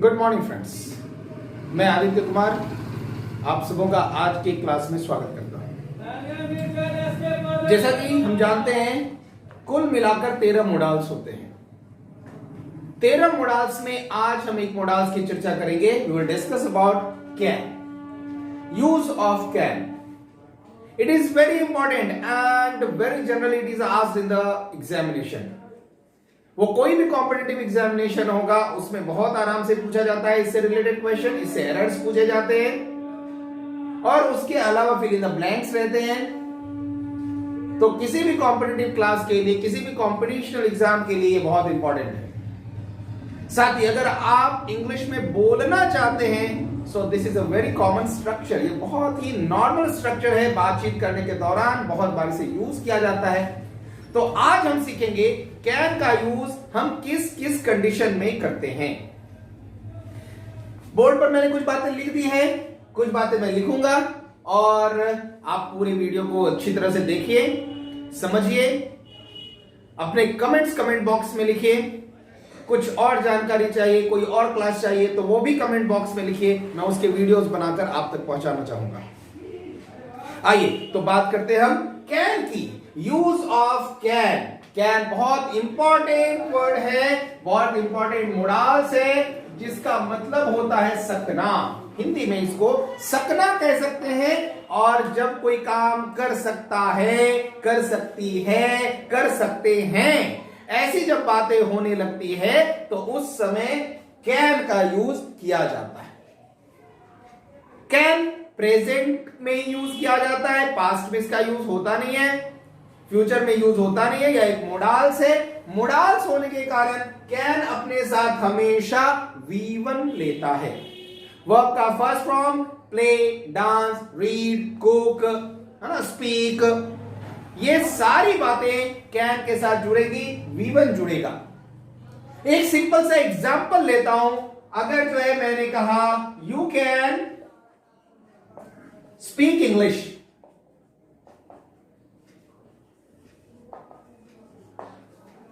Good morning friends, मैं आदित्य कुमार आप सबों का आज की क्लास में स्वागत करता हूं। जैसा कि हम जानते हैं कुल मिलाकर 13 मोडाल्स होते हैं। 13 मोडाल्स में आज हम एक मोडाल्स की चर्चा करेंगे। We will discuss about can, use of can. It is very important and very generally it is asked in the examination. वो कोई भी कॉम्पिटिटिव एग्जामिनेशन होगा उसमें बहुत आराम से पूछा जाता है इससे रिलेटेड क्वेश्चन, इससे एरर्स पूछे जाते हैं और उसके अलावा फिल इन द ब्लैंक्स रहते हैं। तो किसी भी कॉम्पिटिटिव क्लास के लिए, किसी भी कॉम्पिटिशनल एग्जाम के लिए ये बहुत इंपॉर्टेंट है। साथ ही अगर आप इंग्लिश में बोलना चाहते हैं so this is a very common structure. ये बहुत ही नॉर्मल स्ट्रक्चर है, बातचीत करने के दौरान बहुत बार इसे यूज किया जाता है। तो आज हम सीखेंगे कैन का यूज हम किस किस कंडीशन में करते हैं। बोर्ड पर मैंने कुछ बातें लिख दी हैं, कुछ बातें मैं लिखूंगा और आप पूरी वीडियो को अच्छी तरह से देखिए, समझिए, अपने कमेंट्स कमेंट बॉक्स में लिखिए। कुछ और जानकारी चाहिए, कोई और क्लास चाहिए तो वो भी कमेंट बॉक्स में लिखिए, मैं उसके वीडियोस बनाकर आप तक पहुंचाना चाहूंगा। आइए तो बात करते हैं हम कैन की। Use of can. कैन बहुत इंपॉर्टेंट वर्ड है, बहुत इंपॉर्टेंट मोडाल्स है जिसका मतलब होता है सकना। हिंदी में इसको सकना कह सकते हैं। और जब कोई काम कर सकता है, कर सकती है, कर सकते हैं, ऐसी जब बातें होने लगती है तो उस समय कैन का यूज किया जाता है। कैन प्रेजेंट में ही यूज किया जाता है, पास्ट में इसका यूज होता नहीं है, फ्यूचर में यूज होता नहीं है। यह एक मोडाल्स है। मोडाल्स होने के कारण कैन अपने साथ हमेशा V1 लेता है। वर्ब का first form play, dance, read, cook, है ना, स्पीक, ये सारी बातें कैन के साथ जुड़ेगी, V1 जुड़ेगा। एक सिंपल सा एग्जांपल लेता हूं। अगर जो है मैंने कहा यू कैन स्पीक इंग्लिश,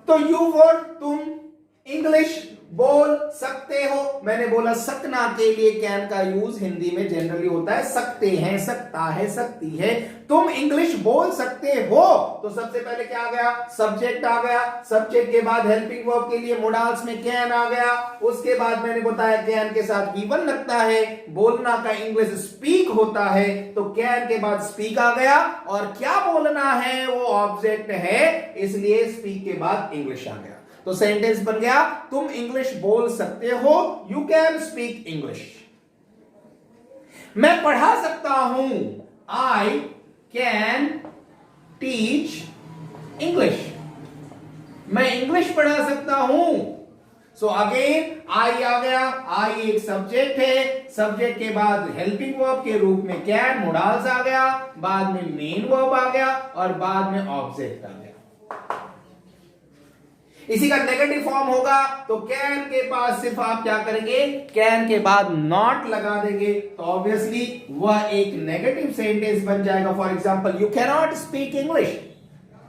तो यू वर्ड तुम इंग्लिश बोल सकते हो। मैंने बोला सकना के लिए कैन का यूज हिंदी में जनरली होता है सकते हैं, सकता है, सकती है। तुम इंग्लिश बोल सकते हो तो सबसे पहले क्या आ गया? सब्जेक्ट आ गया। सब्जेक्ट के बाद हेल्पिंग वर्ब के लिए मोडाल्स में कैन आ गया। उसके बाद मैंने बताया कैन के साथ V1 लगता है। बोलना का इंग्लिश स्पीक होता है तो कैन के बाद स्पीक आ गया। और क्या बोलना है वो ऑब्जेक्ट है, इसलिए स्पीक के बाद इंग्लिश आ गया। तो सेंटेंस बन गया तुम इंग्लिश बोल सकते हो, यू कैन स्पीक इंग्लिश। मैं पढ़ा सकता हूं, आई कैन टीच इंग्लिश। मैं इंग्लिश पढ़ा सकता हूं। सो अगेन आई आ गया। आई एक सब्जेक्ट है। सब्जेक्ट के बाद हेल्पिंग वर्ब के रूप में कैन मोडाल्स आ गया, बाद में मेन वर्ब आ गया और बाद में ऑब्जेक्ट आ गया। इसी का नेगेटिव फॉर्म होगा तो कैन के पास सिर्फ आप क्या करेंगे, कैन के बाद नॉट लगा देंगे तो ऑब्वियसली वह एक नेगेटिव सेंटेंस बन जाएगा। For example you can not speak English,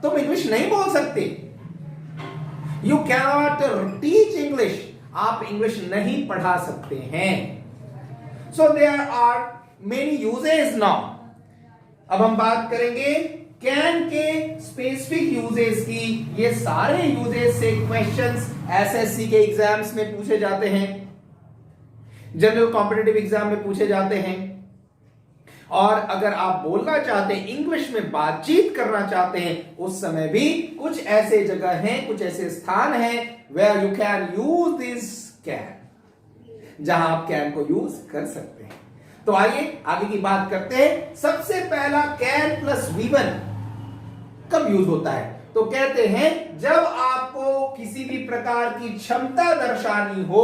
तुम इंग्लिश नहीं बोल सकते। You can not teach English, आप इंग्लिश नहीं पढ़ा सकते हैं। So there are many uses now. अब हम बात करेंगे कैन के स्पेसिफिक यूजेस की। ये सारे यूजेस से क्वेश्चंस एसएससी के एग्जाम्स में पूछे जाते हैं, जनरल कॉम्पिटिटिव एग्जाम में पूछे जाते हैं। और अगर आप बोलना चाहते हैं, इंग्लिश में बातचीत करना चाहते हैं, उस समय भी कुछ ऐसे जगह हैं, कुछ ऐसे स्थान हैं where you can use this can, जहां आप कैन को यूज कर सकते हैं। तो आइए आगे की बात करते हैं। सबसे पहला कैन प्लस V1 कब यूज होता है? तो कहते हैं जब आपको किसी भी प्रकार की क्षमता दर्शानी हो।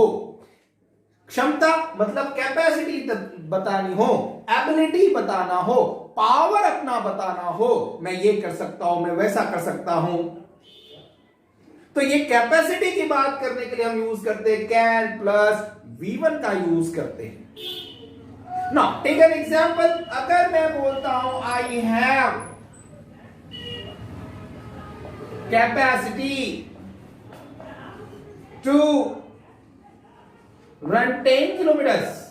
क्षमता मतलब कैपेसिटी बतानी हो, एबिलिटी बताना हो, पावर अपना बताना हो। मैं ये कर सकता हूं, मैं वैसा कर सकता हूं। तो ये कैपेसिटी की बात करने के लिए हम यूज करते हैं कैन प्लस V1 का यूज करते हैं। Now take an example. अगर मैं बोलता हूं I have capacity to run 10 kilometres.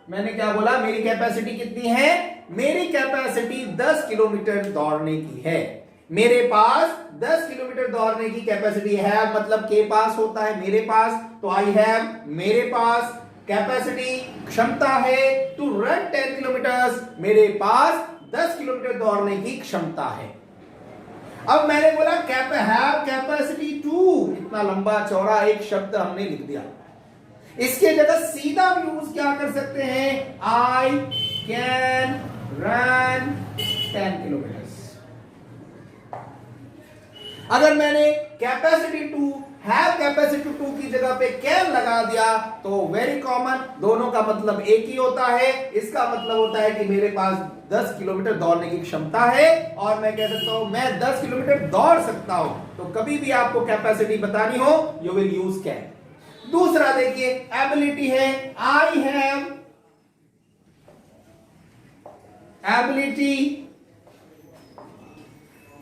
मैंने क्या बोला, मेरी कैपेसिटी कितनी है? मेरी कैपेसिटी 10 किलोमीटर दौड़ने की है। मेरे पास 10 किलोमीटर दौड़ने की कैपेसिटी है, मतलब के पास होता है मेरे पास, तो आई हैव, मेरे पास कैपेसिटी क्षमता है टू रन 10 किलोमीटर्स, मेरे पास 10 किलोमीटर दौड़ने की क्षमता है। अब मैंने बोला हैव कैपेसिटी टू, इतना लंबा चौड़ा एक शब्द हमने लिख दिया। इसके जगह सीधा भी यूज क्या कर सकते हैं, आई कैन रन 10 किलोमीटर। अगर मैंने capacity to have capacity to की जगह पे कैन लगा दिया तो वेरी कॉमन, दोनों का मतलब एक ही होता है। इसका मतलब होता है कि मेरे पास 10 किलोमीटर दौड़ने की क्षमता है और मैं कह सकता हूं मैं 10 किलोमीटर दौड़ सकता हूं। तो कभी भी आपको कैपेसिटी बतानी हो, यू विल यूज कैन। दूसरा देखिए, एबिलिटी है, I have ability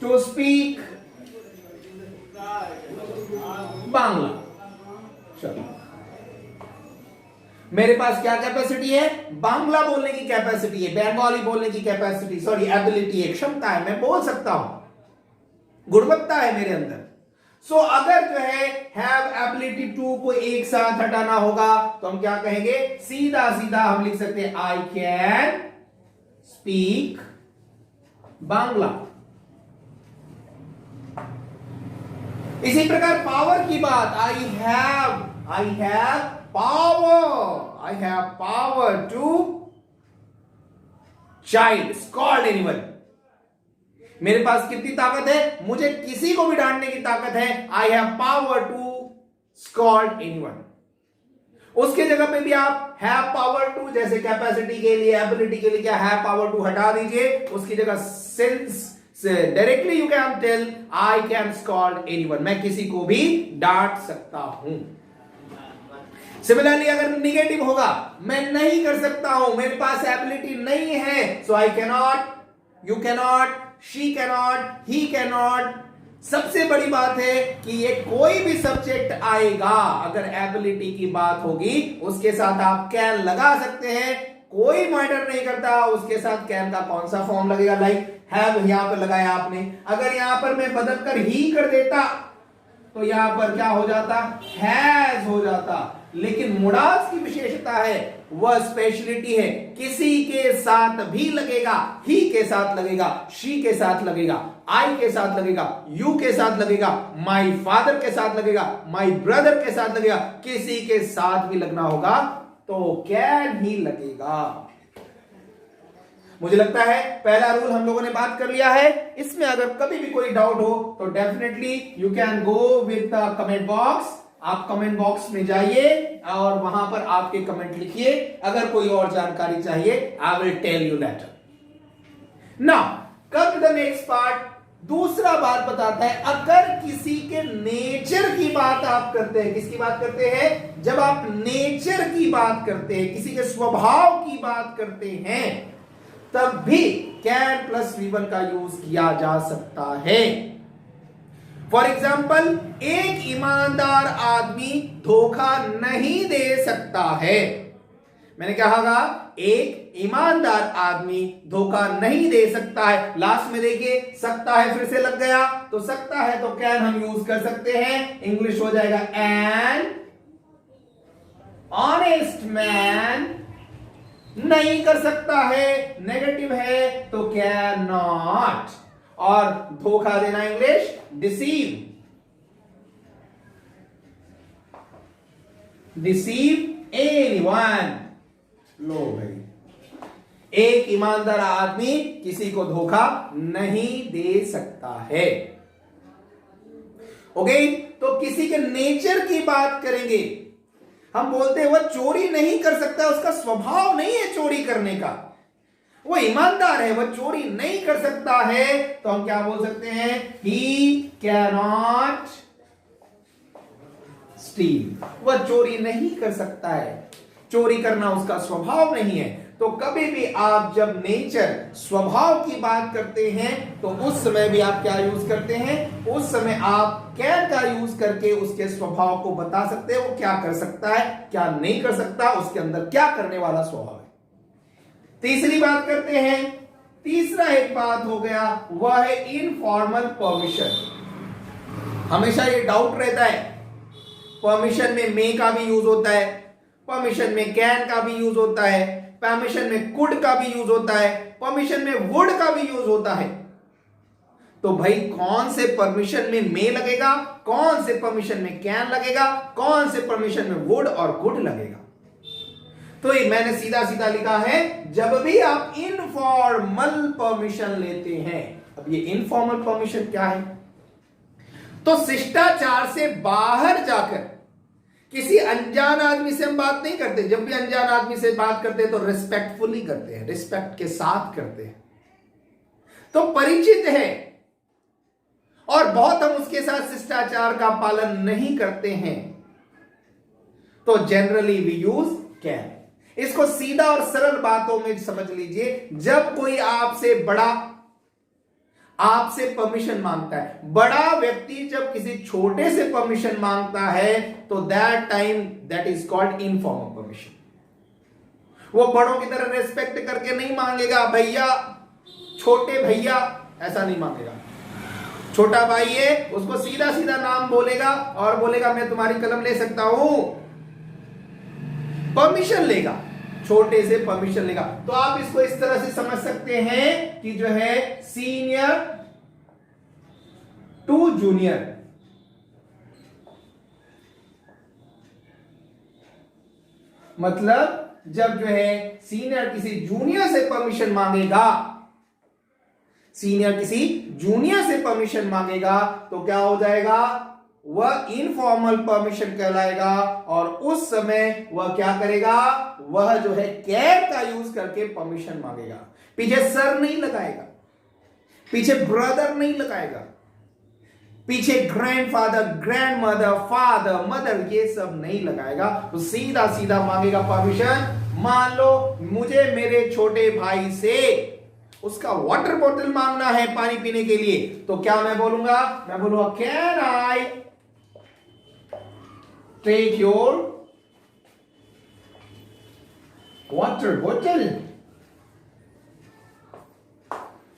to speak Bangla. चलो, मेरे पास क्या कैपेसिटी है, बांग्ला बोलने की कैपेसिटी है, बंगाली बोलने की कैपेसिटी, सॉरी एबिलिटी है, क्षमता है, मैं बोल सकता हूं, गुणवत्ता है मेरे अंदर। सो अगर जो है हैव एबिलिटी टू को एक साथ हटाना होगा तो हम क्या कहेंगे, सीधा सीधा हम लिख सकते हैं आई कैन स्पीक बांग्ला। इसी प्रकार पावर की बात, I have power to child scold anyone. मेरे पास कितनी ताकत है, मुझे किसी को भी डांटने की ताकत है, I have power to scold anyone. उसके जगह पे भी आप हैव पावर टू, जैसे कैपेसिटी के लिए, एबिलिटी के लिए क्या हैव पावर टू हटा दीजिए, उसकी जगह since directly you can tell I can scold anyone, मैं किसी को भी डांट सकता हूं। सिमिलरली अगर निगेटिव होगा, मैं नहीं कर सकता हूं, मेरे पास एबिलिटी नहीं है, so I cannot, you cannot, she cannot, he cannot. सबसे बड़ी बात है कि ये कोई भी सब्जेक्ट आएगा, अगर एबिलिटी की बात होगी उसके साथ आप कैन लगा सकते हैं, कोई मैटर नहीं करता उसके साथ कैन का कौन सा फॉर्म लगेगा। लाइक हैव यहां पर लगाया आपने, अगर यहां पर मैं बदलकर ही कर देता तो यहां पर क्या हो जाता, हैज हो जाता। लेकिन मुडास की विशेषता है, वह स्पेशलिटी है, किसी के साथ भी लगेगा, ही के साथ लगेगा, शी के साथ लगेगा, आई के साथ लगेगा, यू के साथ लगेगा, माई फादर के साथ लगेगा, माई ब्रदर के साथ लगेगा, किसी के साथ भी लगना होगा तो कैन ही लगेगा। मुझे लगता है पहला रूल हम लोगों ने बात कर लिया है। इसमें अगर कभी भी कोई डाउट हो तो definitely you can go with the comment box. आप कमेंट बॉक्स में जाइए और वहां पर आपके कमेंट लिखिए। अगर कोई और जानकारी चाहिए, I will tell you later. Now come to the next part. दूसरा बात बताता है, अगर किसी के नेचर की बात आप करते हैं, किसकी बात करते हैं, जब आप नेचर की बात करते हैं, किसी के स्वभाव की बात करते हैं, तब भी कैन प्लस V1 का यूज किया जा सकता है। फॉर एग्जाम्पल, एक ईमानदार आदमी धोखा नहीं दे सकता है। मैंने कहा एक ईमानदार आदमी धोखा नहीं दे सकता है। लास्ट में देखिए, सकता है फिर से लग गया, तो सकता है तो कैन हम यूज कर सकते हैं। इंग्लिश हो जाएगा एन ऑनेस्ट मैन नहीं कर सकता है, नेगेटिव है तो कैन नॉट। और धोखा देना इंग्लिश डिसीव एनीवन। लो भाई, एक ईमानदार आदमी किसी को धोखा नहीं दे सकता है। ओके, तो किसी के नेचर की बात करेंगे। हम बोलते हैं वह चोरी नहीं कर सकता, उसका स्वभाव नहीं है चोरी करने का, वो ईमानदार है, वह चोरी नहीं कर सकता है, तो हम क्या बोल सकते हैं, ही कैनॉट स्टील। वह चोरी नहीं कर सकता है, चोरी करना उसका स्वभाव नहीं है, तो कभी भी आप जब नेचर स्वभाव की बात करते हैं तो उस समय भी आप क्या यूज करते हैं, उस समय आप कैन का यूज करके उसके स्वभाव को बता सकते हैं, वो क्या कर सकता है, क्या नहीं कर सकता, उसके अंदर क्या करने वाला स्वभाव है। तीसरी बात करते हैं, तीसरा एक बात हो गया वह है इनफॉर्मल परमिशन। हमेशा ये डाउट रहता है, परमिशन में मे का भी यूज होता है, परमिशन में कैन का भी यूज होता है, परमिशन में कुड का भी यूज होता है, परमिशन में वुड का भी यूज होता है। तो भाई कौन से परमिशन में मे लगेगा, कौन से परमिशन में कैन लगेगा, कौन से परमिशन में वुड और गुड लगेगा। तो ये मैंने सीधा सीधा लिखा है, जब भी आप इनफॉर्मल परमिशन लेते हैं। अब ये इनफॉर्मल परमिशन क्या है, तो शिष्टाचार से बाहर जाकर किसी अनजान आदमी से हम बात नहीं करते। जब भी अनजान आदमी से बात करते हैं तो रिस्पेक्टफुली करते हैं, रिस्पेक्ट के साथ करते हैं। तो परिचित है और बहुत हम उसके साथ शिष्टाचार का पालन नहीं करते हैं तो जनरली वी यूज कैन। इसको सीधा और सरल बातों में समझ लीजिए, जब कोई आपसे बड़ा आपसे परमिशन मांगता है, बड़ा व्यक्ति जब किसी छोटे से परमिशन मांगता है तो that time that is called informal permission. वो बड़ों की तरह रेस्पेक्ट करके नहीं मांगेगा, भैया, छोटे भैया, ऐसा नहीं मांगेगा। छोटा भाई है, उसको सीधा सीधा नाम बोलेगा और बोलेगा मैं तुम्हारी कलम ले सकता हूं, परमिशन लेगा, छोटे से परमिशन लेगा। तो आप इसको इस तरह से समझ सकते हैं कि जो है सीनियर टू जूनियर, मतलब जब जो है सीनियर किसी जूनियर से परमिशन मांगेगा, सीनियर किसी जूनियर से परमिशन मांगेगा तो क्या हो जाएगा, वह इनफॉर्मल परमिशन कहलाएगा। और उस समय वह क्या करेगा, वह जो है कैन का यूज करके परमिशन मांगेगा। पीछे सर नहीं लगाएगा, पीछे ब्रदर नहीं लगाएगा, पीछे ग्रैंडफादर, ग्रैंडमदर, फादर, मदर, ये सब नहीं लगाएगा। तो सीधा सीधा मांगेगा परमिशन। मान लो मुझे मेरे छोटे भाई से उसका वाटर बोतल मांगना है पानी पीने के लिए, तो क्या मैं बोलूंगा, मैं बोलूंगा can I take your water बोतल।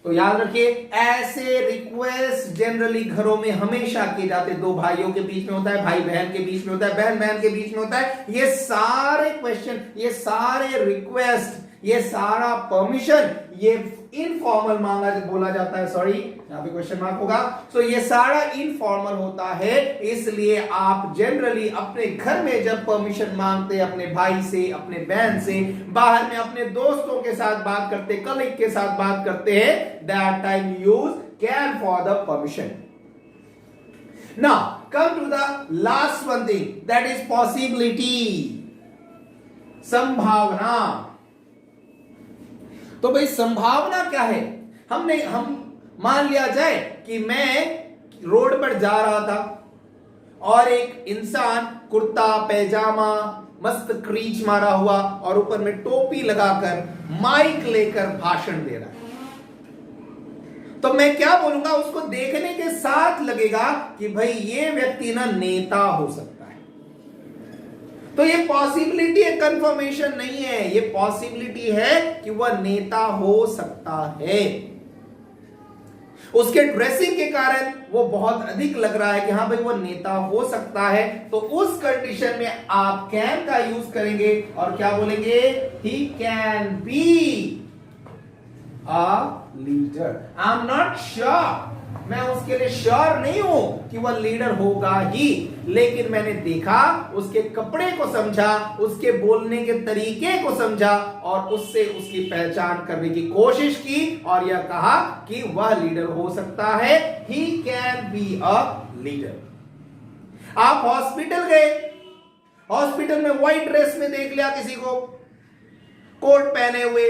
तो याद रखिए, ऐसे रिक्वेस्ट जनरली घरों में हमेशा किए जाते। दो भाइयों के बीच में होता है, भाई बहन के बीच में होता है, बहन बहन के बीच में होता है। ये सारे क्वेश्चन, ये सारे रिक्वेस्ट, ये सारा परमिशन, ये इनफॉर्मल मांगा बोला जाता है। सॉरी, यहां पे क्वेश्चन मार्क होगा। तो ये सारा इनफॉर्मल होता है, इसलिए आप जनरली अपने घर में जब परमिशन मांगते हैं अपने भाई से, अपने बहन से, बाहर में अपने दोस्तों के साथ बात करते, कलीग के साथ बात करते हैं, that time use can for the permission. Now come to the last one thing, that is possibility, संभावना। तो भाई संभावना क्या है, हम मान लिया जाए कि मैं रोड पर जा रहा था और एक इंसान कुर्ता पैजामा मस्त क्रीच मारा हुआ और ऊपर में टोपी लगाकर माइक लेकर भाषण दे रहा है। तो मैं क्या बोलूंगा, उसको देखने के साथ लगेगा कि भाई ये व्यक्ति ना नेता हो सकता है। तो ये पॉसिबिलिटी है, कंफर्मेशन नहीं है, ये पॉसिबिलिटी है कि वह नेता हो सकता है। उसके ड्रेसिंग के कारण वो बहुत अधिक लग रहा है कि हाँ भाई वो नेता हो सकता है। तो उस कंडीशन में आप कैन का यूज करेंगे और क्या बोलेंगे, he can be a leader. I am not sure, मैं उसके लिए श्योर नहीं हूं कि वह लीडर होगा ही, लेकिन मैंने देखा, उसके कपड़े को समझा, उसके बोलने के तरीके को समझा और उससे उसकी पहचान करने की कोशिश की और यह कहा कि वह लीडर हो सकता है, he can be a leader. आप हॉस्पिटल गए, हॉस्पिटल में व्हाइट ड्रेस में देख लिया किसी को, कोट पहने हुए,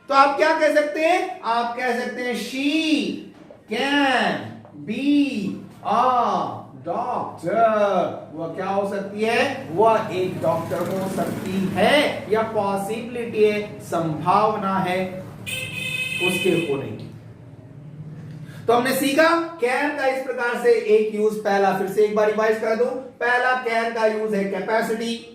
तो आप क्या कह सकते हैं, आप कह सकते हैं she can be a doctor, वह क्या हो सकती है, वह एक डॉक्टर हो सकती है, या पॉसिबिलिटी है, संभावना है उसके होने की। तो हमने सीखा कैन का इस प्रकार से एक यूज, पहला फिर से एक बार रिवाइज कर दूं, पहला कैन का यूज है कैपेसिटी।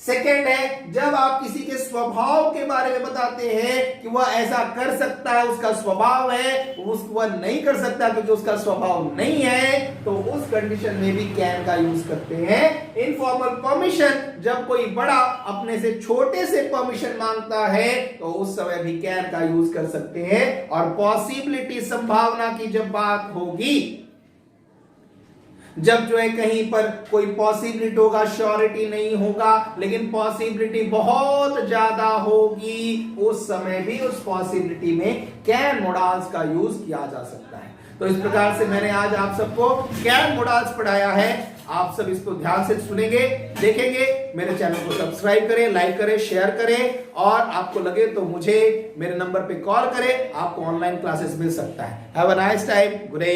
सेकेंड है जब आप किसी के स्वभाव के बारे में बताते हैं कि वह ऐसा कर सकता है, उसका स्वभाव है, वह नहीं कर सकता क्योंकि उसका स्वभाव नहीं है, तो उस कंडीशन में भी कैन का यूज करते हैं। इनफॉर्मल परमिशन, जब कोई बड़ा अपने से छोटे से परमिशन मांगता है तो उस समय भी कैन का यूज कर सकते हैं। और पॉसिबिलिटी, संभावना की जब बात होगी, जब जो है कहीं पर कोई पॉसिबिलिटी होगा, श्योरिटी नहीं होगा, लेकिन पॉसिबिलिटी बहुत ज्यादा होगी, उस समय भी उस पॉसिबिलिटी में कैन मोडाल्स का यूज किया जा सकता है। तो इस प्रकार से मैंने आज आप सबको कैन मोडाल्स पढ़ाया है। आप सब इसको ध्यान से सुनेंगे, देखेंगे। मेरे चैनल को सब्सक्राइब करें, लाइक करें, शेयर करें, और आपको लगे तो मुझे मेरे नंबर पे कॉल करें, आपको ऑनलाइन क्लासेस मिल सकता है। Have a nice time, good day.